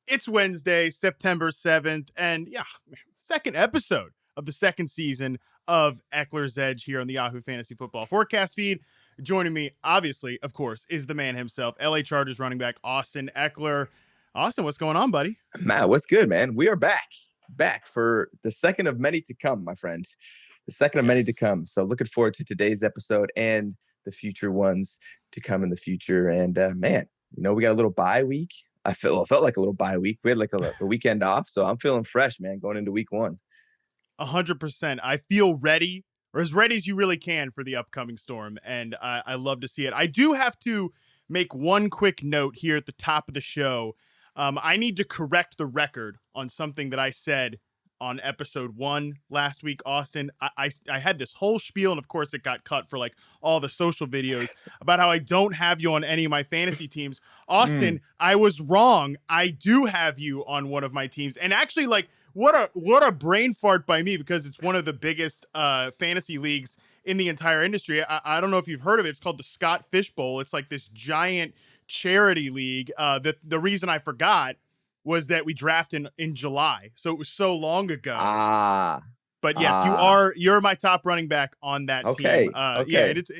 It's Wednesday, September 7th, and yeah, second episode of the second season of Eckler's Edge here on the Yahoo Fantasy Football Forecast feed. Joining me, obviously, of course, is the man himself, LA Chargers running back Austin Ekeler. Austin, what's going on, buddy? Matt, what's good, man? We are back for the second of many to come, my friend. The second of many to Yes. come. So looking forward to today's episode and the future ones to come in the future. And man, we got a little bye week. I felt like a little bye week. We had like a weekend off, so I'm feeling fresh, man, going into week one. 100%. I feel ready, or as ready as you really can for the upcoming storm, and I love to see it. I do have to make one quick note here at the top of the show. I need to correct the record on something that I said on episode 1 last week, Austin. I had this whole spiel, and of course it got cut for like all the social videos about how I don't have you on any of my fantasy teams. Austin, I was wrong. I do have you on one of my teams, and actually, like, what a brain fart by me, because it's one of the biggest fantasy leagues in the entire industry. I don't know if you've heard of it. It's called the Scott Fish Bowl. It's like this giant charity league. The reason I forgot was that we drafted in July, so it was so long ago. But yes, you're my top running back on that team. Okay. Yeah, and it's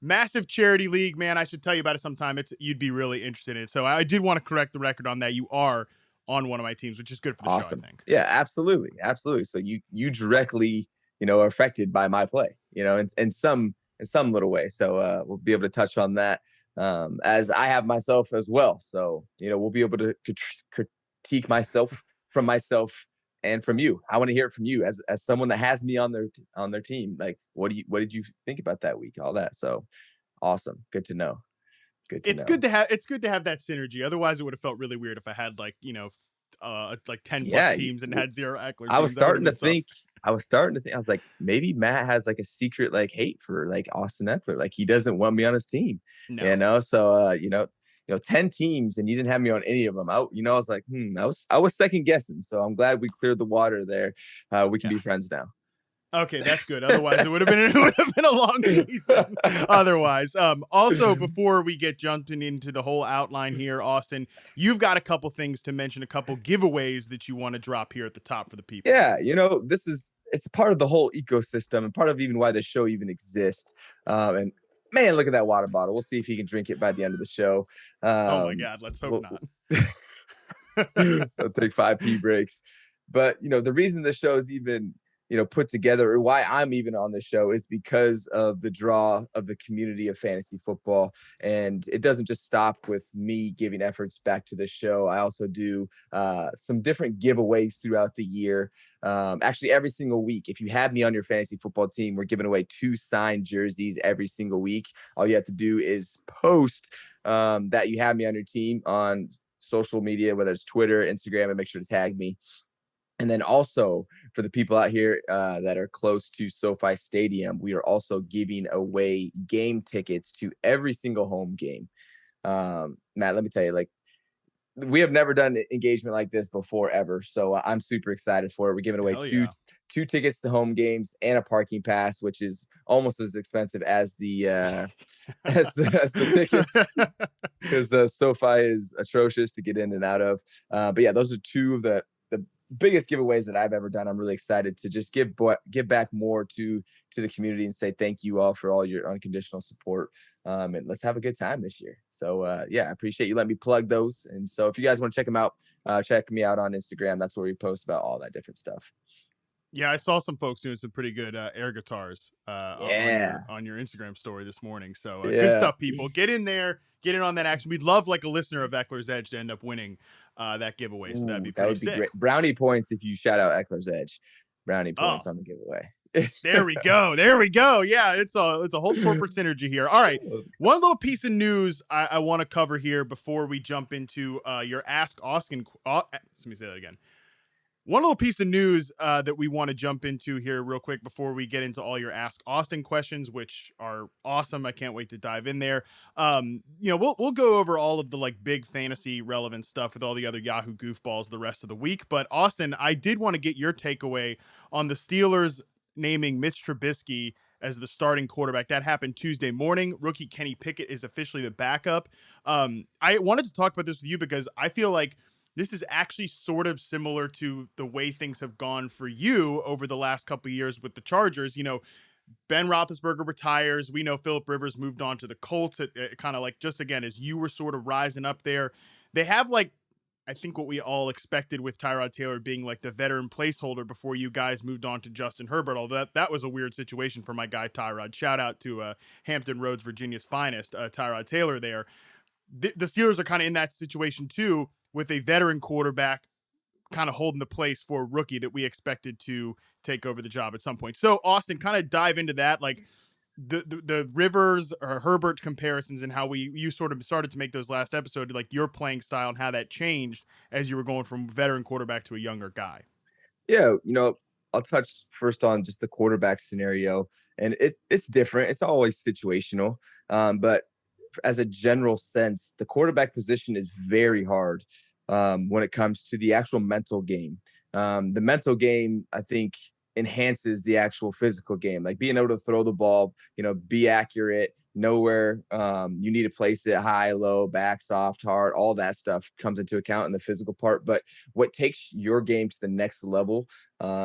massive charity league, man. I should tell you about it sometime. You'd be really interested in it. So I did want to correct the record on that. You are on one of my teams, which is good for the show, I think. Yeah, absolutely. So you directly, are affected by my play, in some little way. So we'll be able to touch on that as I have myself as well. So, we'll be able to critique myself from myself and from you. I want to hear it from you as someone that has me on their team. Like, what did you think about that week? All that. So awesome. Good to know. It's good to have that synergy. Otherwise, it would have felt really weird if I had like 10 plus teams and had 0 Ekeler teams. I was starting to think. I was like, maybe Matt has like a secret like hate for like Austin Ekeler. Like he doesn't want me on his team. No. So 10 teams and you didn't have me on any of them. I was like, I was second guessing. So I'm glad we cleared the water there. We can be friends now. Okay, that's good. Otherwise, it would have been a long season. Otherwise, also before we get jumping into the whole outline here, Austin, you've got a couple things to mention, a couple giveaways that you want to drop here at the top for the people. Yeah, it's part of the whole ecosystem and part of even why the show even exists. And man, look at that water bottle. We'll see if he can drink it by the end of the show. Oh my God, let's hope not. I'll take 5 pee breaks. But the reason the show is even put together, or why I'm even on the show, is because of the draw of the community of fantasy football. And it doesn't just stop with me giving efforts back to the show. I also do some different giveaways throughout the year. Actually, every single week, if you have me on your fantasy football team, we're giving away 2 signed jerseys every single week. All you have to do is post that you have me on your team on social media, whether it's Twitter, Instagram, and make sure to tag me. And then also for the people out here that are close to SoFi Stadium, we are also giving away game tickets to every single home game. Matt, let me tell you, like, we have never done engagement like this before ever. So I'm super excited for it. We're giving away two tickets to home games and a parking pass, which is almost as expensive as the as the tickets, because SoFi is atrocious to get in and out of. But yeah, those are 2 of the biggest giveaways that I've ever done. I'm really excited to just give back more to the community and say thank you all for all your unconditional support. And let's have a good time this year. So I appreciate you letting me plug those. And so if you guys want to check them out, check me out on Instagram. That's where we post about all that different stuff. Yeah, I saw some folks doing some pretty good air guitars on your Instagram story this morning. So good stuff, people. Get in there, get in on that action. We'd love like a listener of Eckler's Edge to end up winning that giveaway. So that'd be pretty sick. Great. Brownie points if you shout out Eckler's Edge. Brownie points on the giveaway. There we go. Yeah, it's a whole corporate synergy here. All right, one little piece of news I want to cover here before we jump into your Ask Austin. Let me say that again. One little piece of news that we want to jump into here real quick before we get into all your Ask Austin questions, which are awesome. I can't wait to dive in there. We'll go over all of the like big fantasy relevant stuff with all the other Yahoo goofballs the rest of the week. But Austin, I did want to get your takeaway on the Steelers naming Mitch Trubisky as the starting quarterback. That happened Tuesday morning. Rookie Kenny Pickett is officially the backup. I wanted to talk about this with you because I feel like this is actually sort of similar to the way things have gone for you over the last couple of years with the Chargers. Ben Roethlisberger retires. We know Phillip Rivers moved on to the Colts. It kind of like, just again, as you were sort of rising up there, they have like, I think what we all expected with Tyrod Taylor being like the veteran placeholder before you guys moved on to Justin Herbert. Although that was a weird situation for my guy Tyrod. Shout out to Hampton Roads, Virginia's finest, Tyrod Taylor there. The Steelers are kind of in that situation too, with a veteran quarterback kind of holding the place for a rookie that we expected to take over the job at some point. So Austin, kind of dive into that, like the Rivers or Herbert comparisons and how you sort of started to make those last episode, like your playing style and how that changed as you were going from veteran quarterback to a younger guy. Yeah, I'll touch first on just the quarterback scenario, and it's different. It's always situational, but as a general sense, the quarterback position is very hard when it comes to the actual mental game. The mental game, I think, enhances the actual physical game, like being able to throw the ball, be accurate, know where you need to place it, high, low, back, soft, hard, all that stuff comes into account in the physical part. But what takes your game to the next level,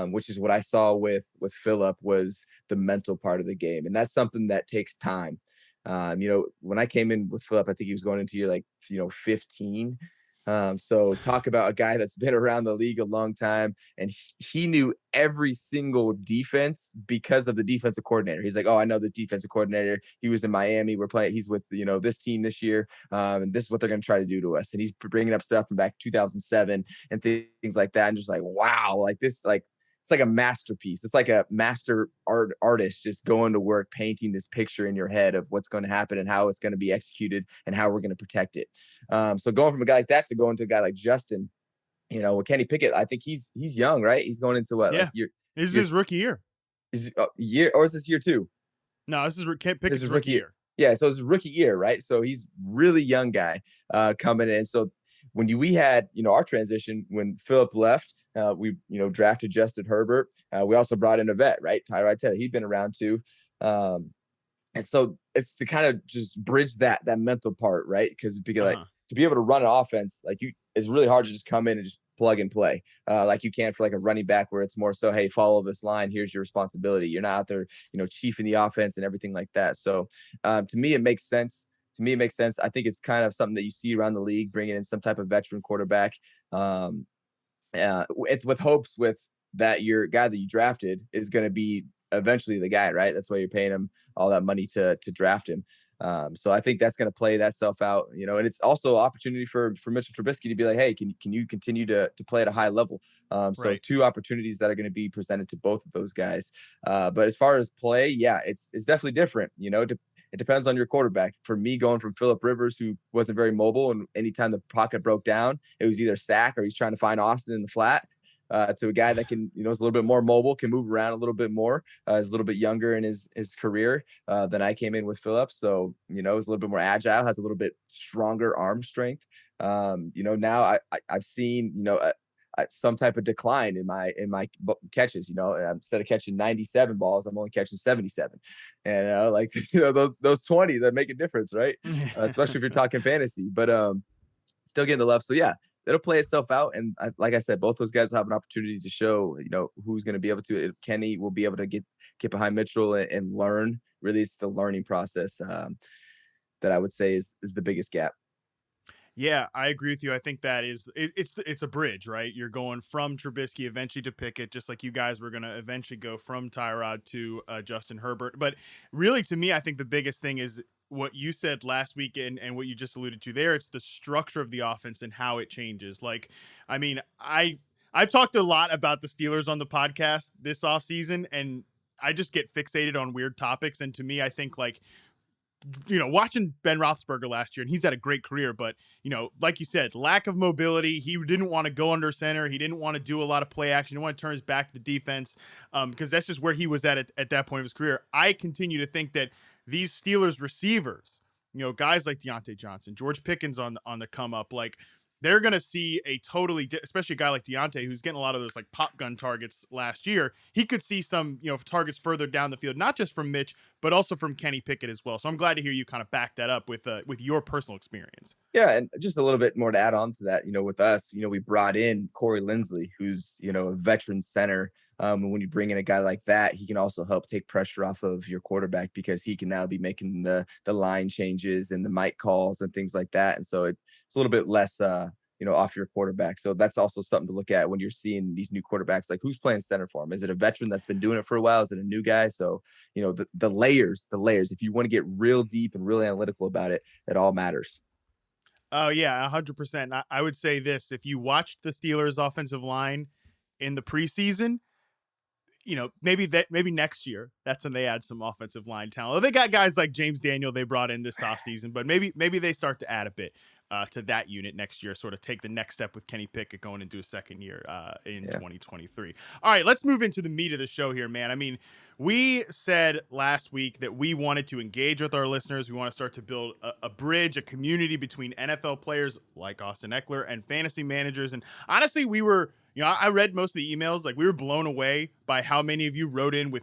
which is what I saw with Phillip, was the mental part of the game. And that's something that takes time. When I came in with Phillip, I think he was going into year 15. So talk about a guy that's been around the league a long time, and he knew every single defense because of the defensive coordinator. He's like, oh, I know the defensive coordinator. He was in Miami. He's with, this team this year. And this is what they're going to try to do to us. And he's bringing up stuff from back 2007 and things like that. And just like, wow, like this, like, it's like a masterpiece. It's like a master artist just going to work, painting this picture in your head of what's going to happen and how it's going to be executed and how we're going to protect it. So going from a guy like that to going to a guy like Justin, with Kenny Pickett, I think he's young, right? He's going into what? Yeah. This is his rookie year. Is year, or is this year 2? No, this is Pickett's rookie year. Yeah, so it's his rookie year, right? So he's really young guy coming in. So when we had, our transition when Phillip left, we, drafted Justin Herbert. We also brought in a vet, right? Tyrod Taylor. He'd been around too. And so it's to kind of just bridge that mental part, right? Because to be able to run an offense, it's really hard to just come in and just plug and play like you can for like a running back, where it's more so, hey, follow this line. Here's your responsibility. You're not out there, chiefing the offense and everything like that. So to me, it makes sense. I think it's kind of something that you see around the league, bringing in some type of veteran quarterback. With hopes with that your guy that you drafted is going to be eventually the guy, right? That's why you're paying him all that money to draft him. So I think that's going to play that self out, and it's also an opportunity for Mitchell Trubisky to be like, hey, can you continue to play at a high level? So right. 2 opportunities that are going to be presented to both of those guys. But as far as play, yeah, it's definitely different. It depends on your quarterback. For me, going from Phillip Rivers, who wasn't very mobile, and anytime the pocket broke down, it was either sack or he's trying to find Austin in the flat, to a guy that can, is a little bit more mobile, can move around a little bit more, is a little bit younger in his career than I came in with Phillip. So, is a little bit more agile, has a little bit stronger arm strength. Now I've seen, some type of decline in my catches. Instead of catching 97 balls, I'm only catching 77. And those 20 that make a difference, right? Especially if you're talking fantasy. But still getting the love. So yeah, it'll play itself out. And like I said, both those guys will have an opportunity to show, who's going to be able to. Kenny will be able to get behind Mitchell and learn. Really, it's the learning process that I would say is the biggest gap. Yeah, I agree with you. I think that it's a bridge, right? You're going from Trubisky eventually to Pickett, just like you guys were going to eventually go from Tyrod to Justin Herbert. But really, to me, I think the biggest thing is what you said last week and what you just alluded to there. It's the structure of the offense and how it changes. I've talked a lot about the Steelers on the podcast this offseason, and I just get fixated on weird topics. And to me, I think watching Ben Roethlisberger last year, and he's had a great career, but, like you said, lack of mobility. He didn't want to go under center. He didn't want to do a lot of play action. He wanted to turn his back to the defense because that's just where he was at that point of his career. I continue to think that these Steelers receivers, guys like Deontay Johnson, George Pickens on the come up, they're going to see a totally, especially a guy like Deontay, who's getting a lot of those pop gun targets last year. He could see some, targets further down the field, not just from Mitch, but also from Kenny Pickett as well. So I'm glad to hear you kind of back that up with your personal experience. Yeah, and just a little bit more to add on to that, with us, we brought in Corey Linsley, who's, a veteran center. And when you bring in a guy like that, he can also help take pressure off of your quarterback because he can now be making the line changes and the mic calls and things like that. And so it's a little bit less, off your quarterback. So that's also something to look at when you're seeing these new quarterbacks, like who's playing center for him. Is it a veteran that's been doing it for a while? Is it a new guy? So, the layers, if you want to get real deep and really analytical about it, it all matters. Oh yeah, 100%. I would say this: if you watched the Steelers' offensive line in the preseason, maybe next year that's when they add some offensive line talent. They got guys like James Daniel they brought in this offseason, but maybe they start to add a bit to that unit next year, sort of take the next step with Kenny Pickett going into his second year in 2023. All right, let's move into the meat of the show here, man. I mean, we said last week that we wanted to engage with our listeners. We want to start to build a bridge, a community between NFL players like Austin Ekeler and fantasy managers. And honestly, we were, I read most of the emails. Like, we were blown away by how many of you wrote in with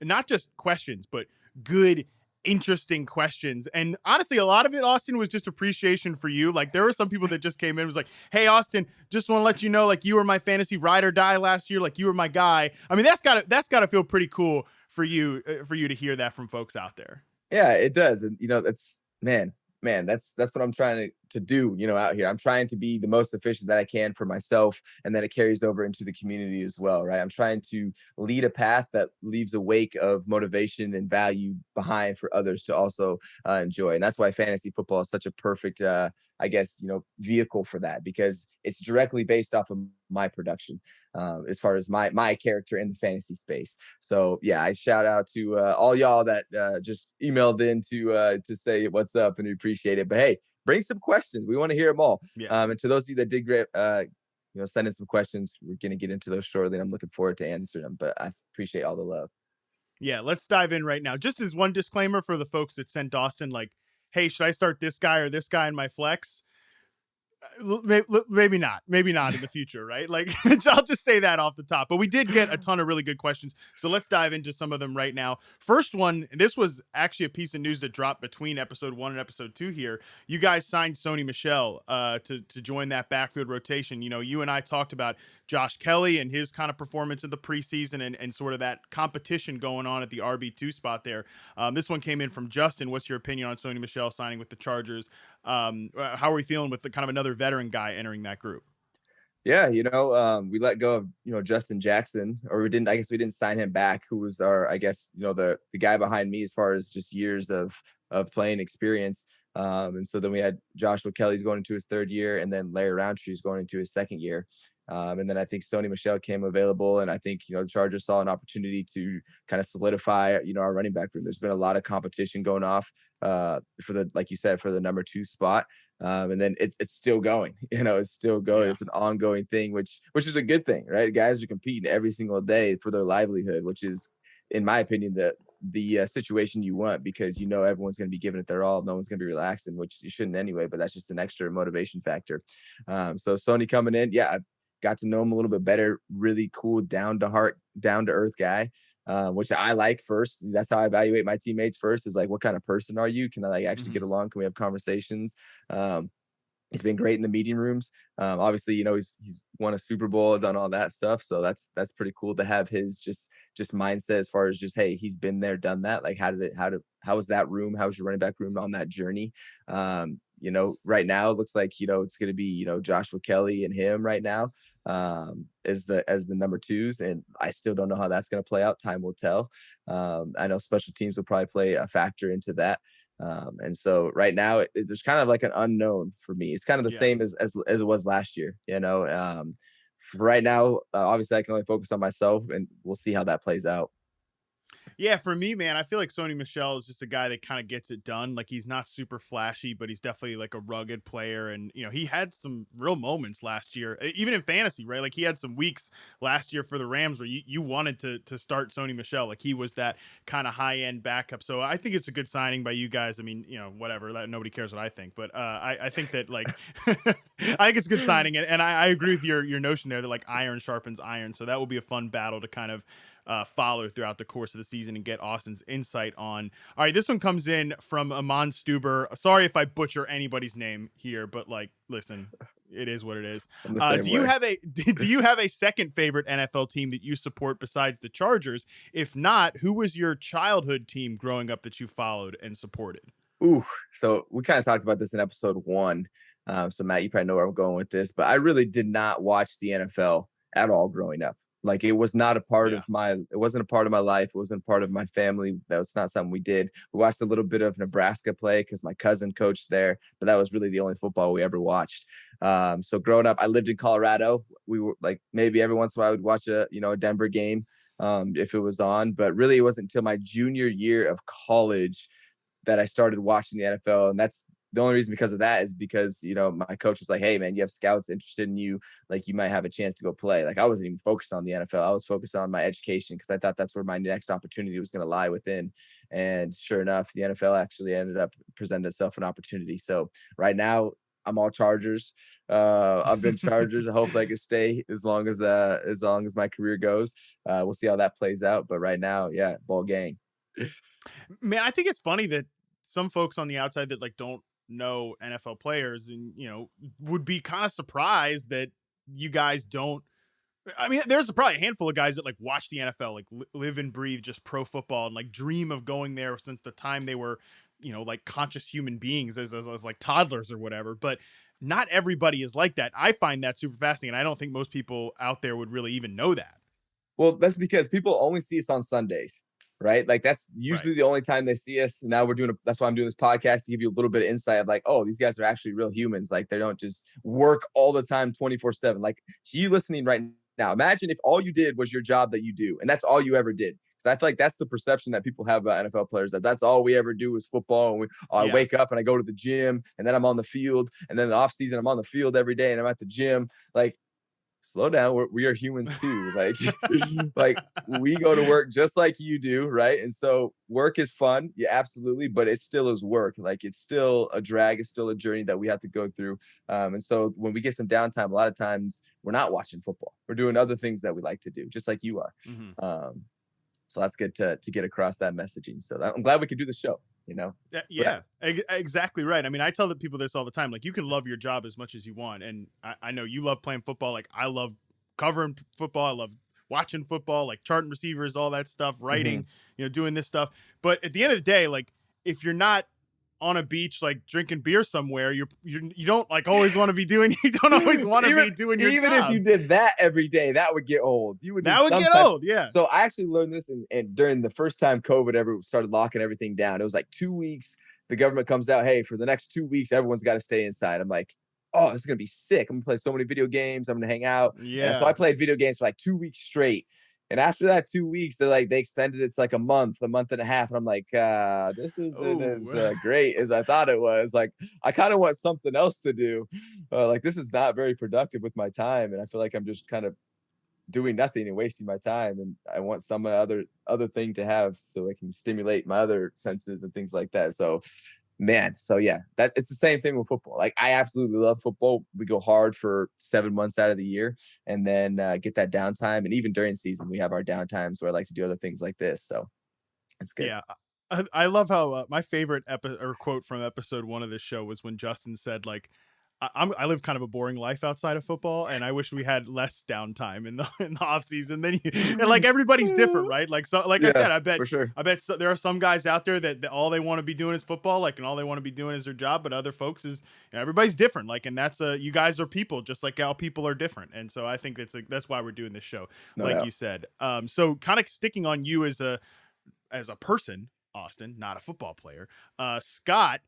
not just questions, but good, interesting questions. And honestly, a lot of it, Austin, was just appreciation for you. Like, there were some people that just came in and was like, hey, Austin, just want to let you know, like, you were my fantasy ride or die last year. Like, you were my guy. I mean, that's gotta feel pretty cool for you to hear that from folks out there. Yeah, it does. And that's that's what I'm trying to do, out here. I'm trying to be the most efficient that I can for myself, and then it carries over into the community as well, right? I'm trying to lead a path that leaves a wake of motivation and value behind for others to also enjoy. And that's why fantasy football is such a perfect vehicle for that, because it's directly based off of my production as far as my character in the fantasy space. So yeah, I shout out to all y'all that just emailed in to say what's up, and we appreciate it. But hey, bring some questions. We want to hear them all. Yeah. And to those of you that did great, send in some questions. We're going to get into those shortly, and I'm looking forward to answering them. But I appreciate all the love. Yeah, let's dive in right now. Just as one disclaimer for the folks that sent Austin, like, hey, should I start this guy or this guy in my flex? Maybe not in the future, right? Like, I'll just say that off the top. But we did get a ton of really good questions, so let's dive into some of them right now. First one, this was actually a piece of news that dropped between episode 1 and episode 2 here. You guys signed Sony Michel to join that backfield rotation. You and I talked about Josh Kelly and his kind of performance in the preseason and sort of that competition going on at the RB2 spot there. This one came in from Justin. What's your opinion on Sony Michel signing with the Chargers? How are we feeling with the kind of another veteran guy entering that group? Yeah, we let go of, Justin Jackson, or we didn't sign him back, who was our, the guy behind me as far as just years of playing experience. And so then we had Joshua Kelly's going into his third year, and then Larry Roundtree's going into his second year. And then I think Sony Michel came available, and I think, the Chargers saw an opportunity to kind of solidify, our running back room. There's been a lot of competition going off like you said, for the number 2 spot. And then it's still going, it's still going. Yeah. It's an ongoing thing, which is a good thing, right? Guys are competing every single day for their livelihood, which is, in my opinion, the situation you want, because everyone's going to be giving it their all. No one's going to be relaxing, which you shouldn't anyway, but that's just an extra motivation factor. So Sony coming in, yeah, I got to know him a little bit better. Really cool, down to earth guy, which I like first. That's how I evaluate my teammates first, is like, what kind of person are you? Can I actually get along? Can we have conversations? He's been great in the meeting rooms. Obviously, he's won a Super Bowl, done all that stuff. So that's pretty cool to have his just mindset as far as just, hey, he's been there, done that. Like, how was that room? How was your running back room on that journey? Right now it looks like, it's going to be, Joshua Kelly and him right now as the number 2s. And I still don't know how that's going to play out. Time will tell. I know special teams will probably play a factor into that. And so right now there's kind of like an unknown for me. It's kind of the same as it was last year, right now, obviously I can only focus on myself, and we'll see how that plays out. Yeah, for me, man, I feel like Sony Michel is just a guy that kind of gets it done. Like, he's not super flashy, but he's definitely like a rugged player. And, he had some real moments last year, even in fantasy, right? Like, he had some weeks last year for the Rams where you wanted to start Sony Michel. Like, he was that kind of high-end backup. So I think it's a good signing by you guys. I mean, whatever, nobody cares what I think. But I think that, like, I think it's a good signing. And I agree with your notion there that, like, iron sharpens iron. So that will be a fun battle to kind of follow throughout the course of the season and get Austin's insight on. All right, this one comes in from Amon Stuber. Sorry if I butcher anybody's name here, but like, listen, it is what it is. I'm the same Do way. you have a do you have a second favorite NFL team that you support besides the Chargers? If not, who was your childhood team growing up that you followed and supported? Ooh, so we kind of talked about this in episode 1. So Matt, you probably know where I'm going with this, but I really did not watch the NFL at all growing up. Like it was not a part of it wasn't a part of my life. It wasn't a part of my family. That was not something we did. We watched a little bit of Nebraska play because my cousin coached there, but that was really the only football we ever watched. So growing up, I lived in Colorado. We were like, maybe every once in a while I would watch a Denver game if it was on, but really it wasn't until my junior year of college that I started watching the NFL. And that's the only reason because of that is because, my coach was like, hey man, you have scouts interested in you. Like you might have a chance to go play. Like I wasn't even focused on the NFL. I was focused on my education because I thought that's where my next opportunity was going to lie within. And sure enough, the NFL actually ended up presenting itself an opportunity. So right now I'm all Chargers. I've been Chargers. I hope I can stay as long as my career goes. We'll see how that plays out. But right now, yeah, ball gang. Man, I think it's funny that some folks on the outside that like don't know NFL players and would be kind of surprised that you guys don't. I mean, there's probably a handful of guys that like watch the NFL, like live and breathe just pro football and like dream of going there since the time they were, like conscious human beings as like toddlers or whatever. But not everybody is like that. I find that super fascinating. And I don't think most people out there would really even know that. Well, that's because people only see us on Sundays. Right. Like that's usually the only time they see us. Now that's why I'm doing this podcast to give you a little bit of insight of like, oh, these guys are actually real humans. Like they don't just work all the time 24/7. Like you listening right now, imagine if all you did was your job that you do and that's all you ever did. Because I feel like that's the perception that people have about NFL players, that that's all we ever do is football. And I wake up and I go to the gym and then I'm on the field. And then the off season, I'm on the field every day and I'm at the gym. Like, slow down. We are humans too. Like, like we go to work just like you do. Right. And so work is fun. Yeah, absolutely. But it still is work. Like it's still a drag. It's still a journey that we have to go through. And so when we get some downtime, a lot of times we're not watching football. We're doing other things that we like to do, just like you are. Mm-hmm. So that's good to get across that messaging. So I'm glad we could do the show. Yeah, exactly right. I mean, I tell the people this all the time. Like, you can love your job as much as you want, and I know you love playing football. Like, I love covering football. I love watching football, like charting receivers, all that stuff, writing, doing this stuff. But at the end of the day, like, if you're not on a beach, like drinking beer somewhere, you don't like always want to be doing. You don't always want to be doing your even job. if you did that every day, that would get old. That would get old. Yeah. So I actually learned this, and during the first time COVID ever started locking everything down, it was like 2 weeks. The government comes out, hey, for the next 2 weeks, everyone's got to stay inside. I'm like, oh, this is gonna be sick. I'm gonna play so many video games. I'm gonna hang out. Yeah. And so I played video games for like 2 weeks straight. And after that 2 weeks, they extended it to like a month and a half. And I'm like, this isn't as great as I thought it was. Like, I kind of want something else to do. Like, this is not very productive with my time. And I feel like I'm just kind of doing nothing and wasting my time. And I want some other thing to have so I can stimulate my other senses and things like that. So, man, so yeah, that it's the same thing with football. Like I absolutely love football. We go hard for 7 months out of the year and then get that downtime. And even during season, we have our downtimes where I like to do other things like this. So it's good. Yeah. I love how my favorite quote from episode 1 of this show was when Justin said, like, I live kind of a boring life outside of football, and I wish we had less downtime in the off season. And like everybody's different, right? Like I said, I bet for sure. There are some guys out there that all they want to be doing is football, like, and all they want to be doing is their job. But other folks is everybody's different, like, and that's you guys are people, just like how people are different. And so I think that's why we're doing this show, you said. So kind of sticking on you as a person, Austin, not a football player. Scott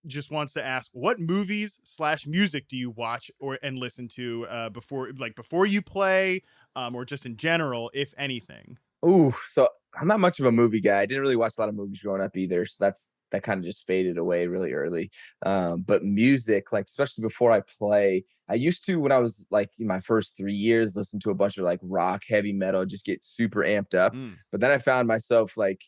just wants to ask, what movies / music do you watch and listen to before you play, or just in general, if anything? Ooh, so I'm not much of a movie guy. I didn't really watch a lot of movies growing up either. So that kind of just faded away really early. But music, like especially before I play, I used to, when I was like in my first 3 years, listen to a bunch of like rock, heavy metal, just get super amped up. But then I found myself like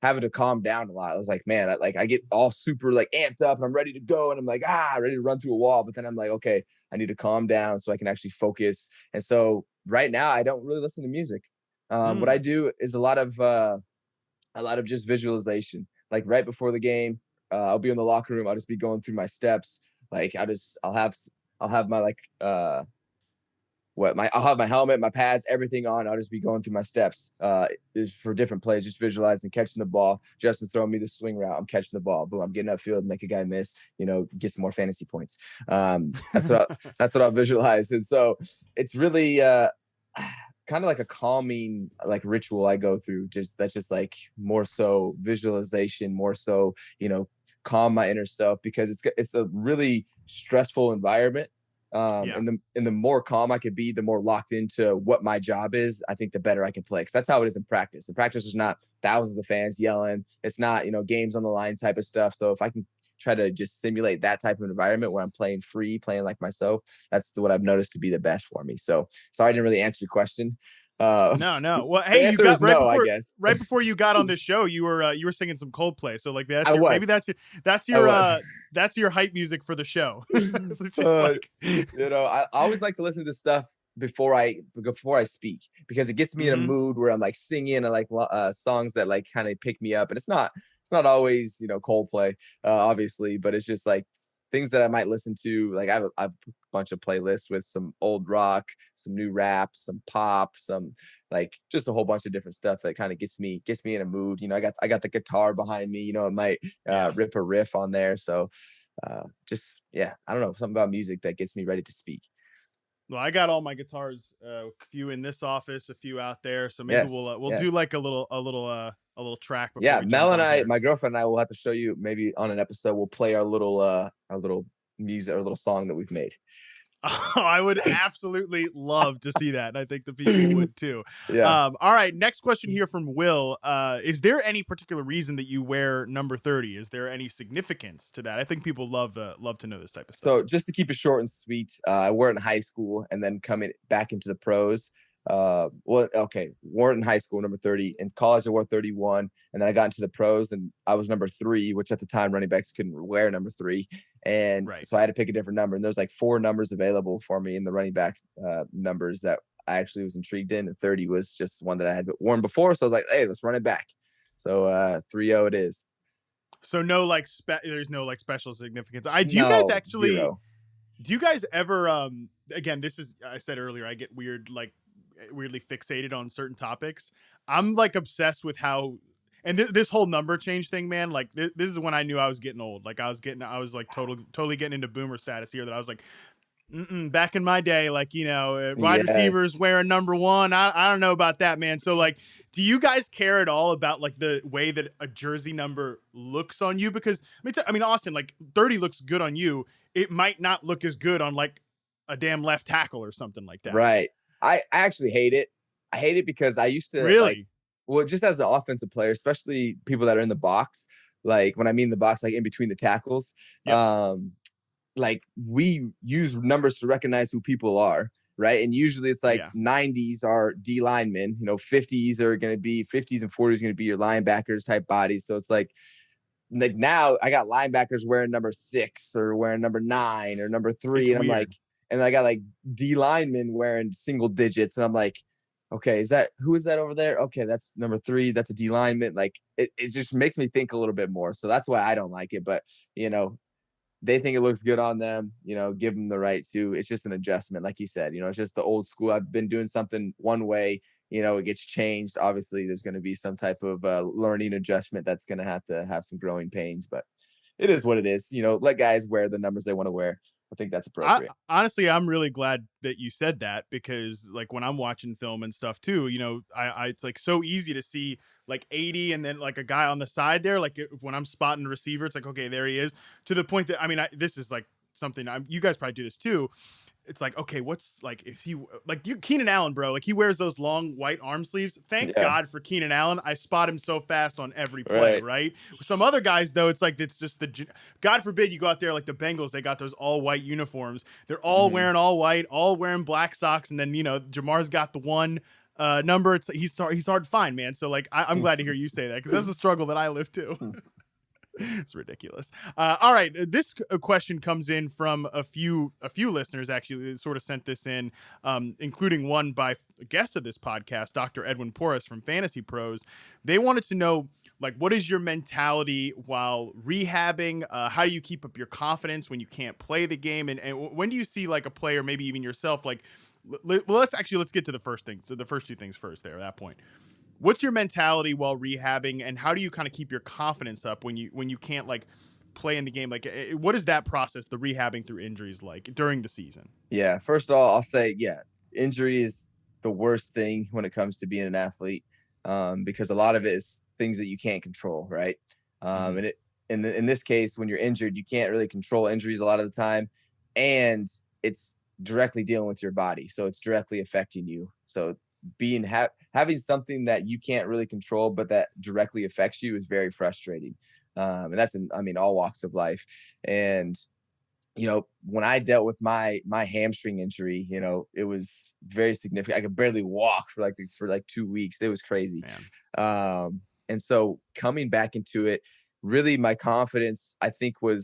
having to calm down a lot. I was like, man, I get all super like amped up and I'm ready to go. And I'm like, ready to run through a wall. But then I'm like, okay, I need to calm down so I can actually focus. And so right now I don't really listen to music. What I do is a lot of just visualization. Like right before the game, I'll be in the locker room. I'll just be going through my steps. Like I'll have my like I'll have my helmet, my pads, everything on. I'll just be going through my steps. Is for different plays, just visualizing catching the ball. Justin's throwing me the swing route. I'm catching the ball. Boom, I'm getting upfield, make a guy miss. Get some more fantasy points. That's what I'll visualize. And so it's really kind of like a calming like ritual I go through. That's just like more so visualization, more so calm my inner self, because it's a really stressful environment. And the more calm I could be, the more locked into what my job is, I think the better I can play. Because that's how it is in practice. In practice, there's not thousands of fans yelling. It's not, games on the line type of stuff. So if I can try to just simulate that type of environment where I'm playing free, playing like myself, that's what I've noticed to be the best for me. So sorry I didn't really answer your question. No. Well, The hey, you answer got is no, I guess. right before you got on this show, you were singing some Coldplay. So like I that's your hype music for the show. It's just I always like to listen to stuff before I speak, because it gets me in a mood where I'm like singing and like songs that like kind of pick me up. And it's not always Coldplay, obviously, but it's just like things that I might listen to. Like I have a bunch of playlists with some old rock, some new rap, some pop, some like just a whole bunch of different stuff that kind of gets me in a mood. I got the guitar behind me, it might rip a riff on there. So I don't know, something about music that gets me ready to speak. Well, I got all my guitars, a few in this office, a few out there. So maybe we'll do like a little track before we Mel jump and on here. my girlfriend and I will have to show you maybe on an episode. We'll play our little music, our little song that we've made. Oh, I would absolutely love to see that. And I think the people would too. Yeah. All right. Next question here from Will. Is there any particular reason that you wear number 30? Is there any significance to that? I think people love to know this type of stuff. So just to keep it short and sweet, I wore it in high school and then coming back into the pros. Wore it in high school, number 30. In college, I wore 31. And then I got into the pros and I was number 3, which at the time running backs couldn't wear number 3. And so I had to pick a different number. And there's like 4 numbers available for me in the running back numbers that I actually was intrigued in. And 30 was just one that I had worn before. So I was like, hey, let's run it back. So 30 it is. So there's no like special significance. Do you guys actually, zero. Do you guys ever, again, I said earlier, I get weirdly fixated on certain topics. I'm like obsessed with how, and this whole number change thing, man, like this is when I knew I was getting old. Like I was like totally getting into boomer status here, that I was like, back in my day, like, wide receivers wearing number 1. I don't know about that, man. So like, do you guys care at all about like the way that a jersey number looks on you? Because I mean, Austin, like 30 looks good on you. It might not look as good on like a damn left tackle or something like that. Right. I actually hate it. I hate it because I used to really, just as an offensive player, especially people that are in the box, like when I mean the box, like in between the tackles, like we use numbers to recognize who people are, right? And usually it's like 90s are D linemen, 50s and 40s are going to be your linebackers type bodies. So it's like now I got linebackers wearing number 6 or wearing number 9 or number 3. It's and I'm weird. like, and I got like D linemen wearing single digits. And I'm like, okay, who is that over there? Okay, that's number 3. That's a D lineman. Like it just makes me think a little bit more. So that's why I don't like it. But they think it looks good on them, give them the right to. It's just an adjustment. Like you said, it's just the old school. I've been doing something one way, it gets changed. Obviously there's going to be some type of learning adjustment that's going to have some growing pains, but it is what it is. Let guys wear the numbers they want to wear. I think that's appropriate. Honestly, I'm really glad that you said that, because like when I'm watching film and stuff too, it's like so easy to see like 80 and then like a guy on the side there. Like when I'm spotting the receiver, it's like, okay, there he is, to the point that, I mean, this is like something you guys probably do this too. It's like, okay, what's like, if he like Keenan Allen, bro, like he wears those long white arm sleeves. Thank God for Keenan Allen. I spot him so fast on every play, right? Some other guys though, it's like, it's just God forbid you go out there like the Bengals, they got those all white uniforms. They're all wearing all white, all wearing black socks. And then, Jamar's got the one number. He's hard to find, man. So like, I'm glad to hear you say that, because that's a struggle that I live too. It's ridiculous. All right, this question comes in from a few listeners actually that sort of sent this in, including one by a guest of this podcast, Dr. Edwin Porras from Fantasy Pros. They wanted to know, like, what is your mentality while rehabbing? How do you keep up your confidence when you can't play the game? And when do you see like a player, maybe even yourself, like, well, let's get to the first thing. So the first two things first there at that point. What's your mentality while rehabbing, and how do you kind of keep your confidence up when you can't like play in the game? Like, what is that process, the rehabbing through injuries, like during the season? Yeah, first of all, I'll say, yeah, injury is the worst thing when it comes to being an athlete, because a lot of it is things that you can't control, right? Mhm. And in this case, when you're injured, you can't really control injuries a lot of the time, and it's directly dealing with your body, so it's directly affecting you. So having something that you can't really control but that directly affects you is very frustrating, and that's in, I mean, all walks of life. And when I dealt with my hamstring injury, it was very significant. I could barely walk for like 2 weeks. It was crazy. Man. And so coming back into it, really my confidence, I think, it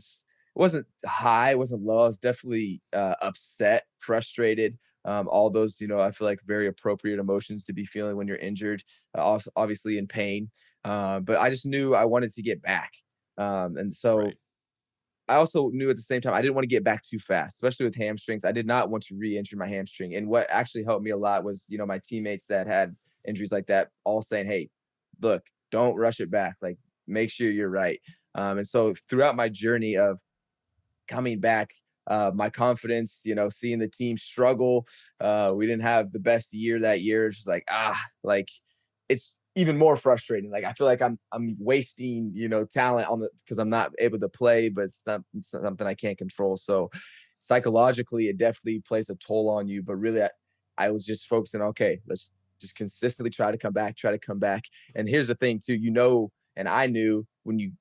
wasn't high, it wasn't low. I was definitely upset, frustrated. All those, I feel like very appropriate emotions to be feeling when you're injured, obviously in pain. But I just knew I wanted to get back. And so Right. I also knew at the same time I didn't want to get back too fast, especially with hamstrings. I did not want to re-injure my hamstring. And what actually helped me a lot was, my teammates that had injuries like that all saying, "Hey, look, don't rush it back. Like, make sure you're right." And so throughout my journey of coming back, my confidence, seeing the team struggle, we didn't have the best year that year. It's just like, like, it's even more frustrating. Like, I feel like I'm wasting, talent because I'm not able to play, but it's something I can't control. So psychologically, it definitely plays a toll on you. But really, I was just focusing, okay, let's just consistently try to come back. And here's the thing too, and I knew when you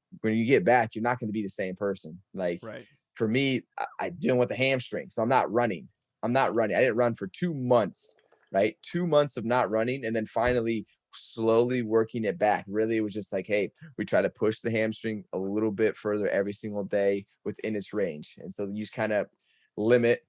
get back, you're not going to be the same person. Like, Right. for me, I dealing with the hamstring, so I'm not running. I didn't run for 2 months, right? 2 months of not running, and then finally slowly working it back. Really, it was just like, hey, we try to push the hamstring a little bit further every single day within its range. And so you just kind of limit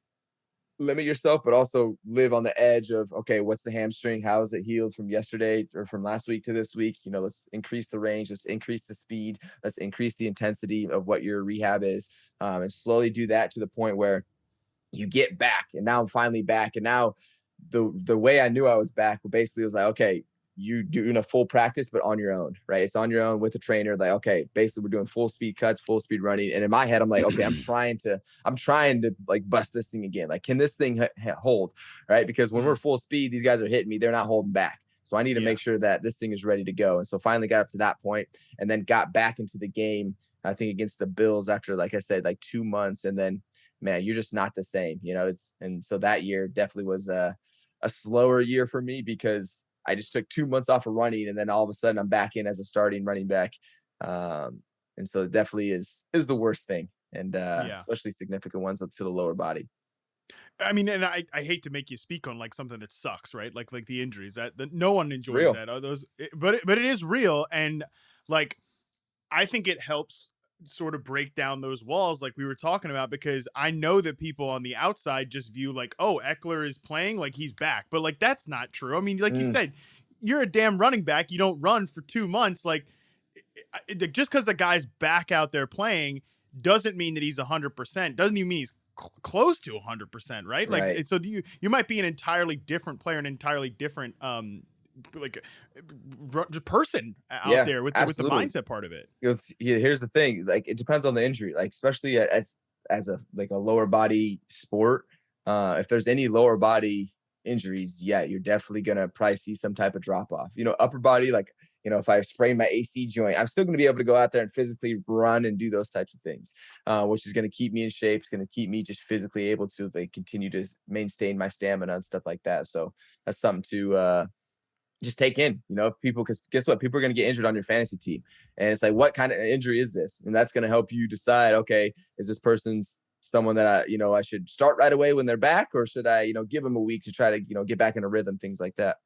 yourself, but also live on the edge of, okay, what's the hamstring? How is it healed from yesterday or from last week to this week? Let's increase the range, let's increase the speed, let's increase the intensity of what your rehab is, and slowly do that to the point where you get back. And now I'm finally back. And now the way I knew I was back basically was like, okay, you doing a full practice, but on your own, right? It's on your own with a trainer. Like, okay, basically we're doing full speed cuts, full speed running. And in my head, I'm like, okay, I'm trying to like bust this thing again. Like, can this thing hold? Right? Because when we're Mm. full speed, these guys are hitting me. They're not holding back. So I need to Yeah. make sure that this thing is ready to go. And so finally got up to that point and then got back into the game, I think against the Bills after, like I said, like 2 months. And then, man, you're just not the same, and so that year definitely was a slower year for me because I just took 2 months off of running, and then all of a sudden I'm back in as a starting running back. And so it definitely is the worst thing, and Yeah. especially significant ones to the lower body. I mean, and I hate to make you speak on like something that sucks, right? Like the injuries that no one It's enjoys real. that. But it is real, and like I think it helps sort of break down those walls like we were talking about, because I know that people on the outside just view like, oh, Ekeler is playing, like he's back, but like that's not true. I mean, like you Mm, said, you're a damn running back. You don't run for 2 months. Like just because the guy's back out there playing doesn't mean that he's 100%. Doesn't even mean he's close to 100%, right? Like, right. so you might be an entirely different player, an entirely different like person out Yeah, there with the absolutely. mindset part of it. Here's the thing, like, it depends on the injury, like, especially as a like a lower body sport. If there's any lower body injuries, yeah, you're definitely gonna probably see some type of drop off. Upper body, like, if I sprain my AC joint, I'm still gonna be able to go out there and physically run and do those types of things, which is gonna keep me in shape. It's gonna keep me just physically able to like continue to maintain my stamina and stuff like that. So that's something to just take in, if people, because guess what? People are going to get injured on your fantasy team. And it's like, what kind of injury is this? And that's going to help you decide, okay, is this person's someone that I should start right away when they're back, or should I, give them a week to try to, get back in a rhythm, things like that.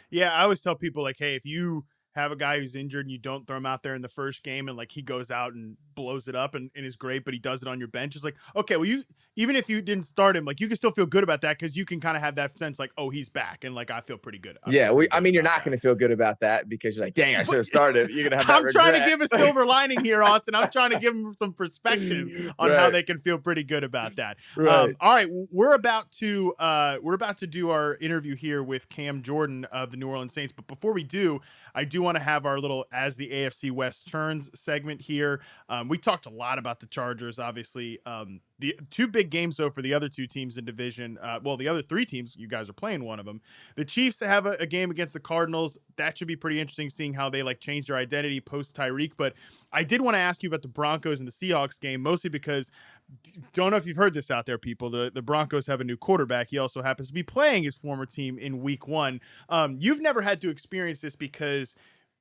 Yeah, I always tell people like, hey, if you have a guy who's injured and you don't throw him out there in the first game and like he goes out and blows it up and is great, but he does it on your bench. It's like, okay, well, you, even if you didn't start him, like you can still feel good about that because you can kind of have that sense like, oh, he's back. And like, I feel pretty good. Yeah. I mean, you're not going to feel good about that because you're like, dang, I should have started. You're going to have that I'm regret. trying to give a silver lining here, Austin. I'm trying to give them some perspective on how they can feel pretty good about that. Right. All right. We're about to do our interview here with Cam Jordan of the New Orleans Saints. But before we do, I do want to have our little As the AFC West Turns segment here. We talked a lot about the Chargers, obviously. The two big games, though, for the other two teams in division. Well, the other three teams, you guys are playing one of them. The Chiefs have a game against the Cardinals. That should be pretty interesting, seeing how they like change their identity post Tyreek. But I did want to ask you about the Broncos and the Seahawks game, mostly because don't know if you've heard this out there, people. The Broncos have a new quarterback. He also happens to be playing his former team in Week 1. You've never had to experience this because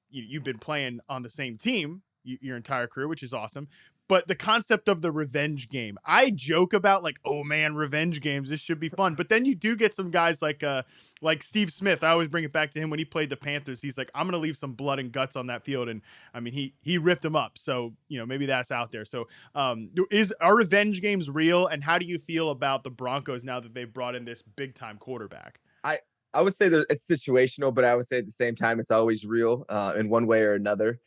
you've been playing on the same team your entire career, which is awesome. But the concept of the revenge game, I joke about like, oh man, revenge games, this should be fun. But then you do get some guys like Steve Smith. I always bring it back to him when he played the Panthers. He's like, I'm going to leave some blood and guts on that field. And I mean, he ripped him up. So, maybe that's out there. So are revenge games real? And how do you feel about the Broncos now that they've brought in this big time quarterback? I would say that it's situational, but I would say at the same time, it's always real in one way or another.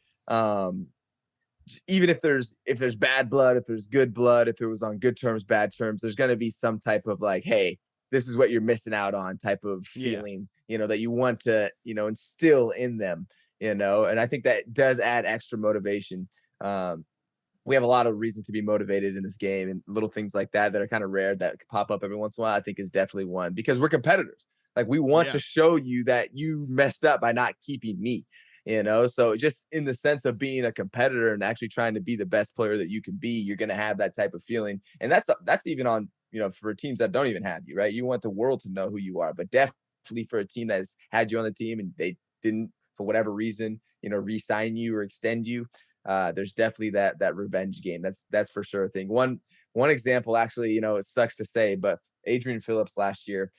Even if there's bad blood, if there's good blood, if it was on good terms, bad terms, there's going to be some type of like, hey, this is what you're missing out on type of feeling, that you want to, instill in them, and I think that does add extra motivation. We have a lot of reasons to be motivated in this game, and little things like that are kind of rare that pop up every once in a while, I think is definitely one, because we're competitors. Like we want to show you that you messed up by not keeping me. So just in the sense of being a competitor and actually trying to be the best player that you can be, you're going to have that type of feeling. And that's even on, for teams that don't even have you, right? You want the world to know who you are, but definitely for a team that has had you on the team and they didn't, for whatever reason, re-sign you or extend you. There's definitely that revenge game. That's for sure a thing. One example, actually, it sucks to say, but Adrian Phillips last year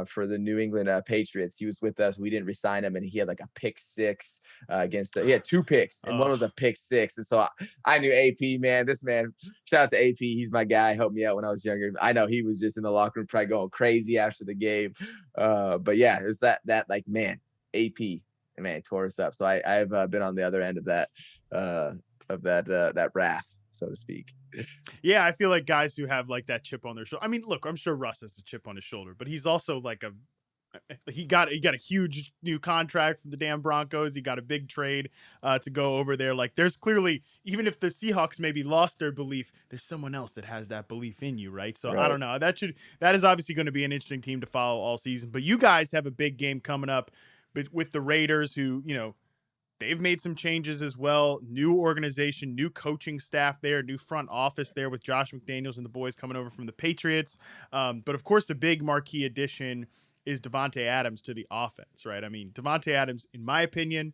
for the New England Patriots, he was with us. We didn't resign him, and he had like a pick six he had 2 picks, and one was a pick six. And so I knew AP, man. This man, shout out to AP. He's my guy. Helped me out when I was younger. I know he was just in the locker room probably going crazy after the game. But yeah, it was that like, man, AP, man, tore us up. So I've been on the other end of that wrath, so to speak. Yeah, I feel like guys who have like that chip on their shoulder. I mean, look, I'm sure Russ has a chip on his shoulder, but he's also like he got a huge new contract from the damn Broncos. He got a big trade to go over there. Like there's clearly, even if the Seahawks maybe lost their belief, there's someone else that has that belief in you, right? So I don't know. That is obviously going to be an interesting team to follow all season. But you guys have a big game coming up with the Raiders, who, they've made some changes as well. New organization, new coaching staff there, new front office there with Josh McDaniels and the boys coming over from the Patriots. But of course, the big marquee addition is Davante Adams to the offense, right? I mean, Davante Adams, in my opinion,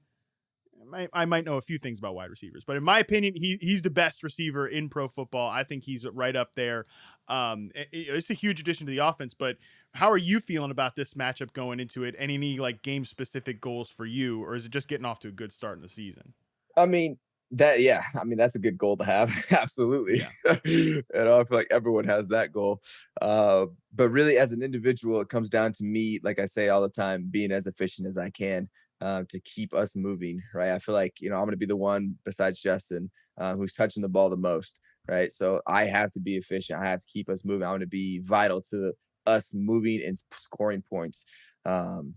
I might know a few things about wide receivers, but in my opinion, he's the best receiver in pro football. I think he's right up there. It's a huge addition to the offense, but how are you feeling about this matchup going into it? And any like game specific goals for you, or is it just getting off to a good start in the season? I mean, that's a good goal to have. Absolutely. Yeah. And I feel like everyone has that goal. But really as an individual, it comes down to me, like I say all the time, being as efficient as I can to keep us moving. Right. I feel like, I'm going to be the one besides Justin who's touching the ball the most. Right. So I have to be efficient. I have to keep us moving. I want to be vital to us moving and scoring points. And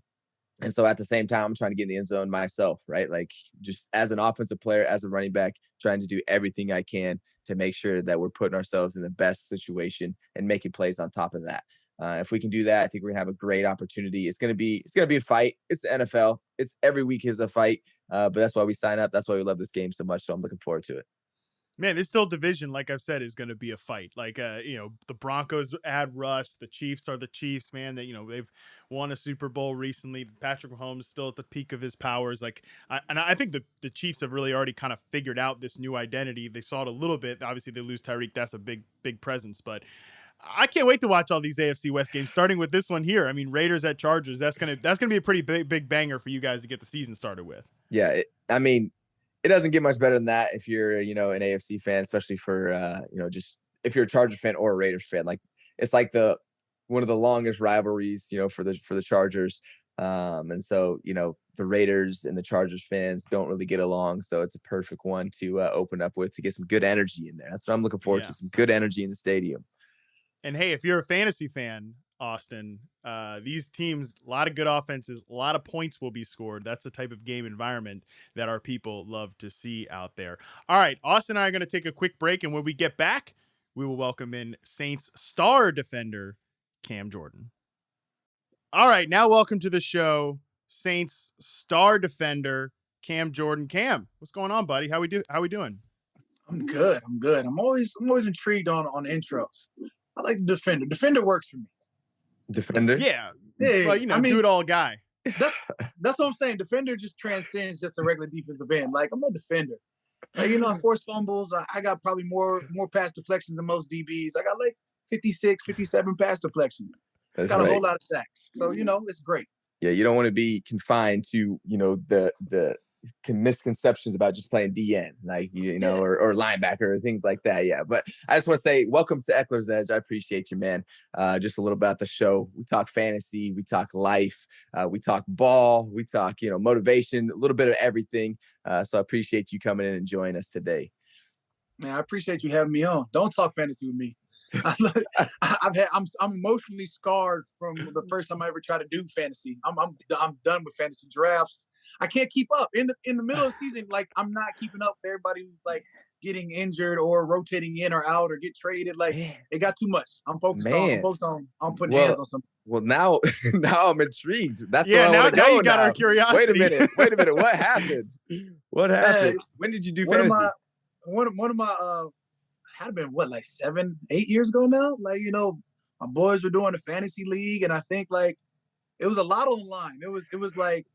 so at the same time, I'm trying to get in the end zone myself, right? Like just as an offensive player, as a running back, trying to do everything I can to make sure that we're putting ourselves in the best situation and making plays on top of that. If we can do that, I think we're gonna have a great opportunity. It's gonna be a fight. It's the NFL. It's every week is a fight. But that's why we sign up. That's why we love this game so much. So I'm looking forward to it. Man, this still division, like I've said, is going to be a fight. Like, the Broncos add Russ, the Chiefs are the Chiefs, man. That they've won a Super Bowl recently. Patrick Mahomes is still at the peak of his powers. Like, I think the Chiefs have really already kind of figured out this new identity. They saw it a little bit. Obviously, they lose Tyreek. That's a big presence, but I can't wait to watch all these AFC West games, starting with this one here. I mean, Raiders at Chargers. That's gonna be a pretty big banger for you guys to get the season started with. Yeah, I mean, it doesn't get much better than that if you're, an AFC fan, especially for, just if you're a Chargers fan or a Raiders fan. Like it's like one of the longest rivalries, for the Chargers. And so, the Raiders and the Chargers fans don't really get along. So it's a perfect one to open up with to get some good energy in there. That's what I'm looking forward to, some good energy in the stadium. And hey, if you're a fantasy fan, Austin, these teams, a lot of good offenses, a lot of points will be scored. That's the type of game environment that our people love to see out there. All right, Austin and I are going to take a quick break, and when we get back, we will welcome in Saints star defender Cam Jordan. All right, now welcome to the show, Saints star defender Cam Jordan. Cam, what's going on, buddy? How we doing? I'm good. I'm always intrigued on intros. I like the defender. Defender works for me. Defender? Yeah. Well, do it all guy. That's what I'm saying. Defender just transcends just a regular defensive end. Like, I'm a defender. Like, I force fumbles. I got probably more pass deflections than most DBs. I got like 56, 57 pass deflections. That's got right. a whole lot of sacks. So, it's great. Yeah, you don't want to be confined to, the misconceptions about just playing DN, like, or linebacker or things like that. Yeah. But I just want to say, welcome to Ekeler's Edge. I appreciate you, man. Just a little about the show. We talk fantasy, we talk life, we talk ball, we talk, motivation, a little bit of everything. So I appreciate you coming in and joining us today. Man, I appreciate you having me on. Don't talk fantasy with me. I'm emotionally scarred from the first time I ever tried to do fantasy. I'm done with fantasy drafts. I can't keep up in the middle of the season. Like, I'm not keeping up with everybody who's like getting injured or rotating in or out or get traded. Like, it got too much. I'm focused on putting hands on something. Well, now I'm intrigued. That's now you got our curiosity. Wait a minute. What happened? What happened? When did you do fantasy? One of my had to been like 7-8 years ago now. Like, my boys were doing a fantasy league, and I think like it was a lot online. It was like,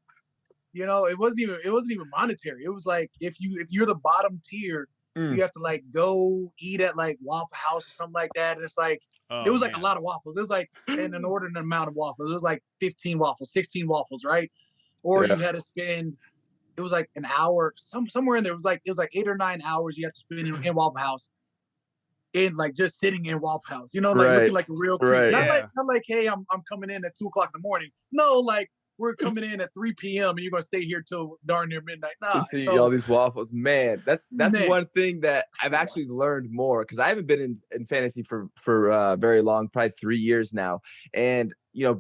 it wasn't even monetary. It was like if you're the bottom tier, you have to like go eat at like Waffle House or something like that. And it's like it was like a lot of waffles. It was like an inordinate amount of waffles. It was like 15 waffles, 16 waffles, right? Or you had to spend. It was like an hour, somewhere in there. It was like 8 or 9 hours you have to spend in Waffle House, in like just sitting in Waffle House. Looking like a real creep. Right. Not like, hey, I'm coming in at 2:00 in the morning. No, like, we're coming in at 3 p.m. and you're gonna stay here till darn near midnight. Nah, to eat all these waffles, man. That's one thing that I've actually learned more, because I haven't been in fantasy for very long, probably 3 years now. And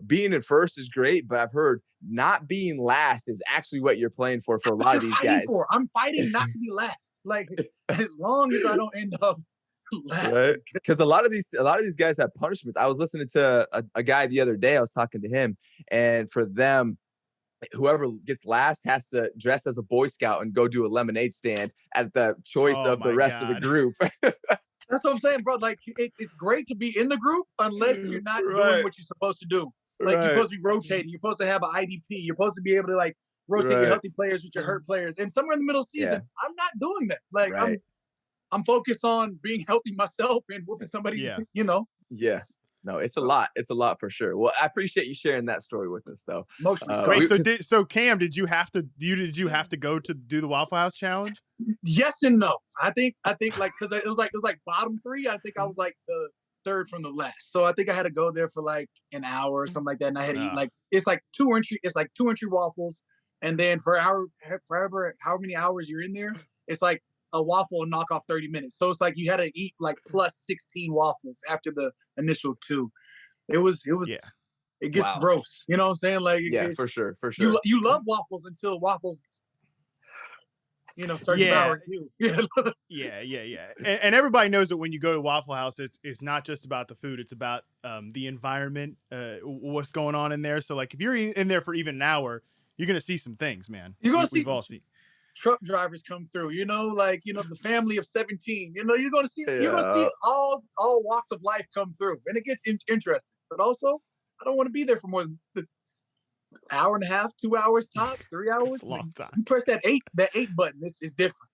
being in first is great, but I've heard not being last is actually what you're playing for a lot of these guys. I'm fighting not to be last. Like, as long as I don't end up last. Right? Because a lot of these guys have punishments. I was listening to a guy the other day. I was talking to him, and for them, whoever gets last has to dress as a Boy Scout and go do a lemonade stand at the choice of the rest of the group. That's what I'm saying, bro. Like, it's great to be in the group unless you're not doing what you're supposed to do. Like, you're supposed to be rotating. You're supposed to have an IDP. You're supposed to be able to like rotate your healthy players with your hurt players. And somewhere in the middle of the season, I'm not doing that. Like, I'm focused on being healthy myself and whooping somebody. Yeah. No, it's a lot. It's a lot for sure. Well, I appreciate you sharing that story with us, though. Wait, so Cam, did you have to go to do the Waffle House challenge? Yes and no. I think like, because it was like bottom three. I think I was like the third from the last. So I think I had to go there for like an hour or something like that, and I had to eat like it's like two entry waffles, and then for however many hours you're in there, it's like a waffle and knock off 30 minutes. So it's like you had to eat like plus 16 waffles after the initial 2. It gets gross. You know what I'm saying? Like, for sure. You love waffles until waffles start devouring you. Yeah. And everybody knows that when you go to Waffle House, it's not just about the food. It's about the environment, what's going on in there. So like, if you're in there for even an hour, you're going to see some things, man. We've all seen truck drivers come through, the family of 17, you're going to see all walks of life come through, and it gets interesting. But also, I don't want to be there for more than an hour and a half, 2 hours tops, 3 hours. It's a long time. You press that eight button. It's different.